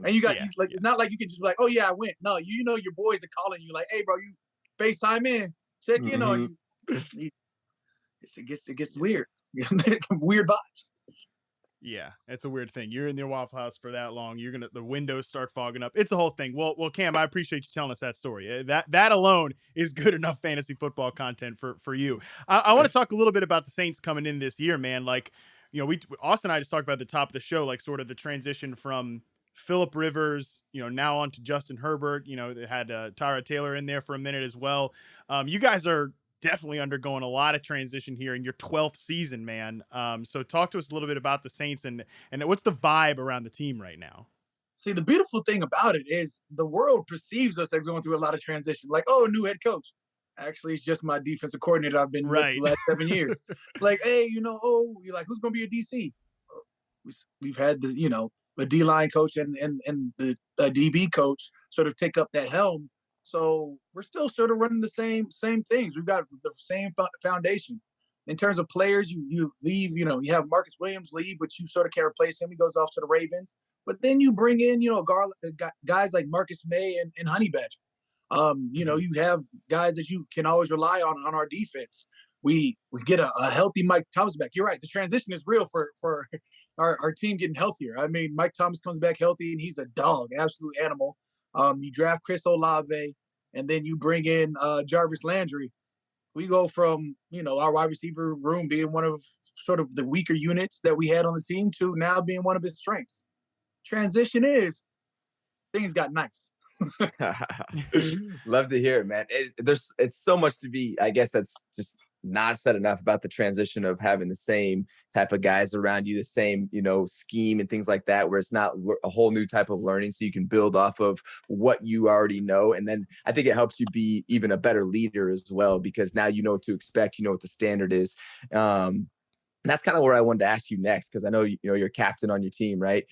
And you got it's not like you can just be like, oh yeah, I went. No, your boys are calling you like, hey bro, you FaceTime in, check in on you. It gets weird. Weird vibes. Yeah, it's a weird thing. You're in the Waffle House for that long, the windows start fogging up. It's a whole thing. Well, Cam, I appreciate you telling us that story. That alone is good enough fantasy football content for you. I want to talk a little bit about the Saints coming in this year, man. Like, Austin and I just talked about at the top of the show, like sort of the transition from Phillip Rivers, now on to Justin Herbert. They had Tyrod Taylor in there for a minute as well. You guys are definitely undergoing a lot of transition here in your 12th season, man. So talk to us a little bit about the Saints and what's the vibe around the team right now? See, the beautiful thing about it is the world perceives us as going through a lot of transition. Like, oh, new head coach. Actually, it's just my defensive coordinator I've been with the last 7 years. Like, hey, you're like, who's going to be a DC? We've had a D-line coach and the DB coach sort of take up that helm. So we're still sort of running the same things. We've got the same foundation. In terms of players, you leave, you have Marcus Williams leave, but you sort of can't replace him. He goes off to the Ravens. But then you bring in, guys like Marcus May and Honey Badger. You have guys that you can always rely on our defense. We get a healthy Mike Thomas back. You're right. The transition is real for our team getting healthier. I mean, Mike Thomas comes back healthy, and he's a dog, absolute animal. You draft Chris Olave, and then you bring in Jarvis Landry. We go from, our wide receiver room being one of sort of the weaker units that we had on the team to now being one of his strengths. Transition is, things got nice. Love to hear it, man. It's so much to be, I guess that's just not said enough about the transition of having the same type of guys around you, the same, scheme and things like that, where it's not a whole new type of learning. So you can build off of what you already know. And then I think it helps you be even a better leader as well, because now you know what to expect, you know what the standard is. That's kind of where I wanted to ask you next, because I know, you're captain on your team, right?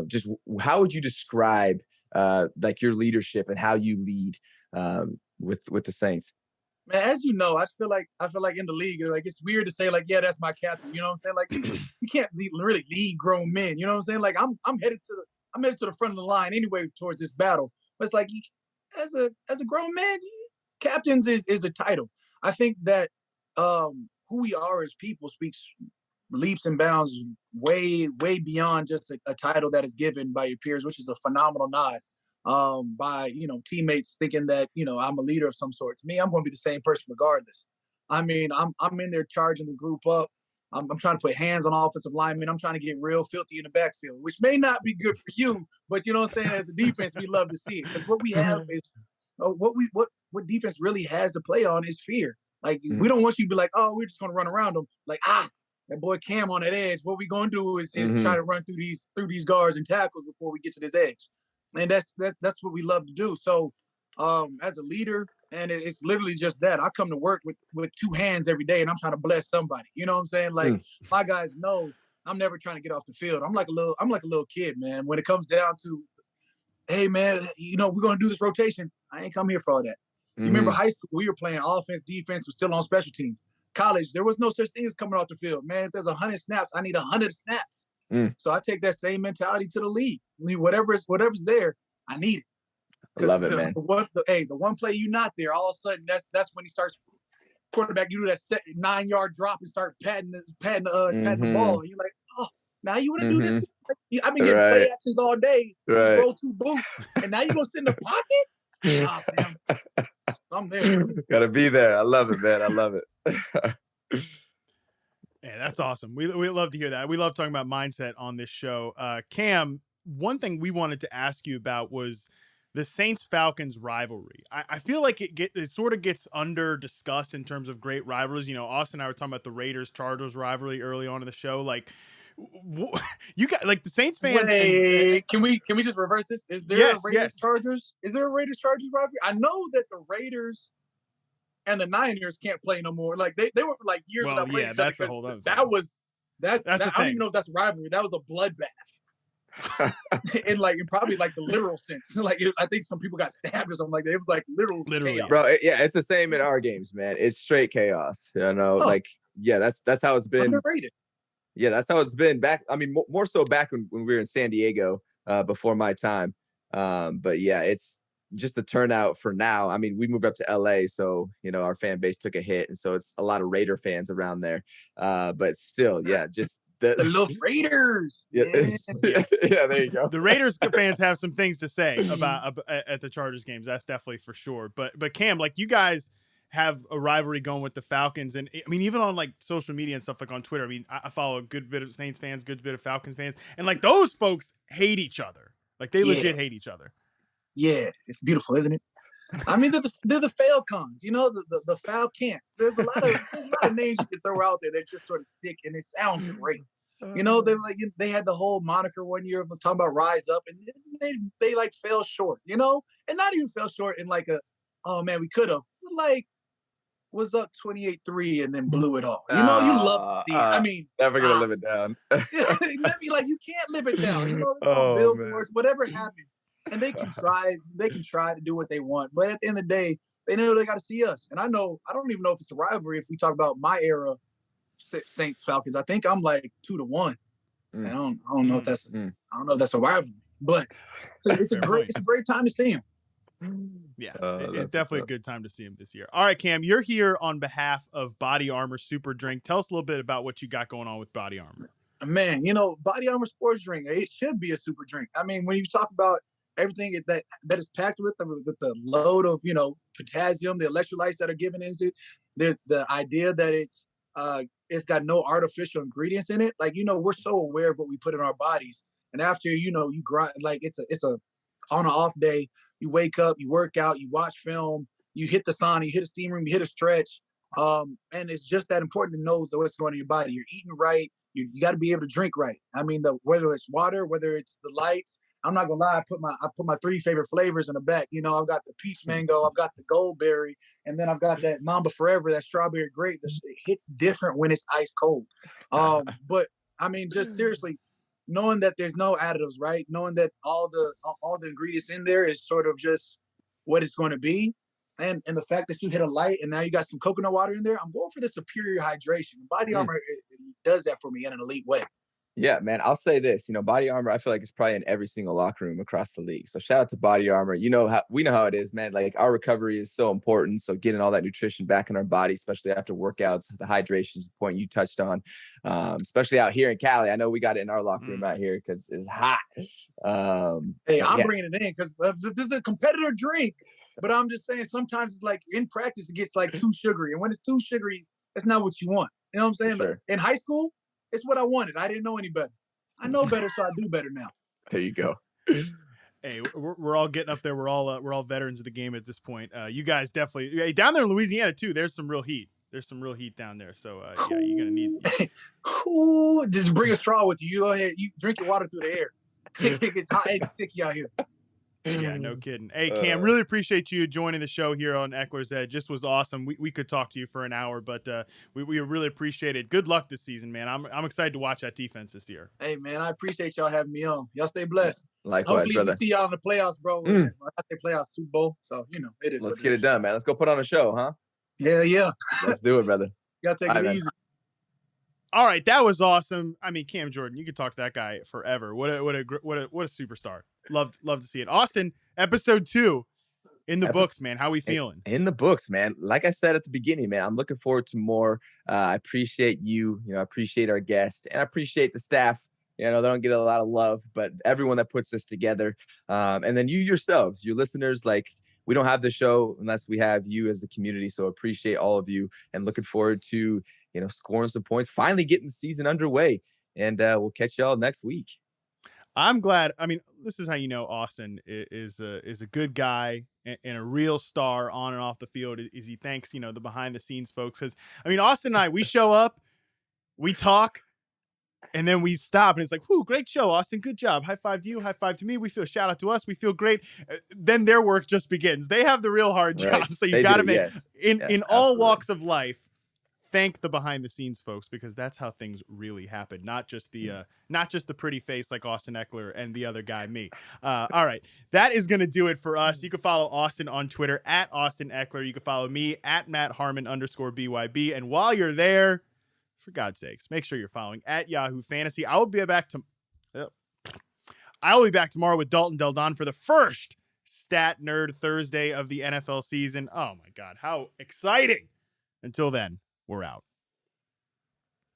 Just how would you describe like your leadership and how you lead with the Saints? Man, as you know, I feel like in the league, like it's weird to say like, yeah, that's my captain. You know what I'm saying? Like you can't really lead grown men. You know what I'm saying? Like I'm headed to the front of the line anyway towards this battle. But it's like as a grown man, captains is a title. I think that who we are as people speaks leaps and bounds way beyond just a title that is given by your peers, which is a phenomenal nod. By teammates thinking that I'm a leader of some sort. To me, I'm going to be the same person regardless. I mean, I'm in there charging the group up. I'm trying to put hands on offensive linemen. I'm trying to get real filthy in the backfield, which may not be good for you, but you know what I'm saying. As a defense, we love to see it, because what we have is what defense really has to play on is fear. Like we don't want you to be like, oh, we're just going to run around them. Like that boy Cam on that edge. What we going to do is try to run through these guards and tackles before we get to this edge. And that's what we love to do. So as a leader, and it's literally just that. I come to work with two hands every day, and I'm trying to bless somebody. You know what I'm saying? Like my guys know I'm never trying to get off the field. I'm like a little kid, man. When it comes down to, hey man, we're gonna do this rotation. I ain't come here for all that. You remember high school, we were playing offense, defense, was still on special teams. College, there was no such thing as coming off the field. Man, if there's 100 snaps, I need 100 snaps. So I take that same mentality to the league. I mean, whatever's there, I need it. I love it, man. The one play you not there, all of a sudden that's when he starts quarterback. You do that 9-yard drop and start patting the ball, and you're like, oh, now you want to do this? I've been getting play actions all day. Just roll 2 boots, and now you gonna sit in the pocket? Man. I'm there. Gotta be there. I love it, man. I love it. Yeah, that's awesome. We love to hear that. We love talking about mindset on this show. Cam, one thing we wanted to ask you about was the Saints-Falcons rivalry. I feel like it sort of gets under discussed in terms of great rivalries. Austin and I were talking about the Raiders-Chargers rivalry early on in the show. Like, you got like the Saints fans. Wait, can we just reverse this? Is there a Raiders-Chargers? Is there a Raiders-Chargers rivalry? I know that the Raiders and the Niners can't play no more. Like they were for like years without playing each other. That's a whole other thing. That's I don't even know if that's a rivalry. That was a bloodbath. in probably like the literal sense. Like I think some people got stabbed or something like that. It was like literally chaos. Bro. Yeah, it's the same in our games, man. It's straight chaos. Like that's how it's been. Underrated. Yeah, that's how it's been back. I mean, more so back when we were in San Diego before my time. But yeah, it's just the turnout for now. I mean, we moved up to LA, so our fan base took a hit, and so it's a lot of Raider fans around there. But still, yeah, just The Los Raiders. Yeah. Yeah. Yeah, there you go. The Raiders fans have some things to say about at the Chargers games. That's definitely for sure. But Cam, like, you guys have a rivalry going with the Falcons, and I mean, even on like social media and stuff, like on Twitter. I mean, I follow a good bit of Saints fans, good bit of Falcons fans, and like those folks hate each other. Like, they legit hate each other. Yeah, it's beautiful, isn't it? I mean, they're the Falcons, you know, the Falcons. There's a lot of names you can throw out there that just sort of stick, and it sounds great. You know, they had the whole moniker one year of talking about rise up, and they like fell short, you know, and not even fell short in like oh man, we could have, like, was up 28-3 and then blew it all. You know, you love to see it. I mean, never gonna live it down. Like, you can't live it down. You know, billboards, whatever happened. And they can try to do what they want. But at the end of the day, they know they got to see us. And I don't even know if it's a rivalry if we talk about my era, Saints Falcons. I think I'm like 2-1. And I don't know if that's a rivalry. But it's a great time to see him. Yeah, it's definitely a good time to see him this year. All right, Cam, you're here on behalf of Body Armor Super Drink. Tell us a little bit about what you got going on with Body Armor. Man, you know, Body Armor Sports Drink, it should be a super drink. I mean, when you talk about everything that is packed with the load of, you know, potassium, the electrolytes that are given into it, there's the idea that it's got no artificial ingredients in it. Like, you know, we're so aware of what we put in our bodies. And after, you know, you grind, like it's a on an off day, you wake up, you work out, you watch film, you hit the sauna, you hit a steam room, you hit a stretch. And it's just that important to know what's going on in your body. You're eating right. You got to be able to drink right. I mean, whether it's water, whether it's the lights. I'm not gonna lie. I put my 3 favorite flavors in the back. You know, I've got the peach mango, I've got the goldberry, and then I've got that Mamba Forever, that strawberry grape. It hits different when it's ice cold. But I mean, just seriously, knowing that there's no additives, right? Knowing that all the ingredients in there is sort of just what it's going to be, and the fact that you hit a light and now you got some coconut water in there. I'm going for the superior hydration. Body Armor it does that for me in an elite way. Yeah, man, I'll say this, you know, Body Armor, I feel like it's probably in every single locker room across the league. So shout out to Body Armor. You know, we know how it is, man. Like, our recovery is so important. So getting all that nutrition back in our body, especially after workouts, the hydration is the point you touched on, especially out here in Cali. I know we got it in our locker room out here because it's hot. Hey, I'm bringing it in because this is a competitor drink. But I'm just saying, sometimes it's like in practice, it gets like too sugary. And when it's too sugary, that's not what you want. You know what I'm saying? Sure. Like, in high school, it's what I wanted. I didn't know any better. I know better, so I do better now. There you go. Hey, we're all getting up there. We're all veterans of the game at this point. You guys definitely down there in Louisiana too. There's some real heat. There's some real heat down there. So yeah, you're gonna need. Just bring a straw with you. You go ahead. You drink your water through the air. It's hot and sticky out here. Yeah, no kidding. Hey, Cam, really appreciate you joining the show here on Ekeler's Edge. Just was awesome. We could talk to you for an hour, but we really appreciate it. Good luck this season, man. I'm excited to watch that defense this year. Hey, man, I appreciate y'all having me on. Y'all stay blessed. Likewise, hopefully brother. We see y'all in the playoffs, bro. I say playoffs, Super Bowl. So, you know, it is. Let's get it done, man. Let's go put on a show, huh? Yeah. Let's do it, brother. You gotta take it easy. All right, that was awesome. I mean, Cam Jordan, you could talk to that guy forever. What a superstar. Love to see it. Austin, episode 2 in the books, man. How we feeling? In the books, man. Like I said at the beginning, man, I'm looking forward to more. I appreciate you. You know, I appreciate our guests, and I appreciate the staff. You know, they don't get a lot of love, but everyone that puts this together, and then you yourselves, your listeners, like, we don't have the show unless we have you as the community. So appreciate all of you, and looking forward to, you know, scoring some points, finally getting the season underway. And we'll catch y'all next week. I'm glad. I mean, this is how you know Austin is a good guy and a real star on and off the field. Is he thanks, you know, the behind the scenes folks. Because I mean, Austin and I, we show up, we talk, and then we stop, and it's like, whoo, great show, Austin. Good job. High five to you. High five to me. We feel, shout out to us. We feel great. Then their work just begins. They have the real hard job. Right. So you got to make in all absolutely. walks of life. Thank the behind the scenes folks, because that's how things really happen. Not just the pretty face like Austin Ekeler and the other guy, me. All right. That is going to do it for us. You can follow Austin on Twitter at Austin Ekeler. You can follow me at Matt Harmon _BYB. And while you're there, for God's sakes, make sure you're following at Yahoo Fantasy. I will be back tomorrow with Dalton Del Don for the first Stat Nerd Thursday of the NFL season. Oh my God. How exciting. Until then, we're out.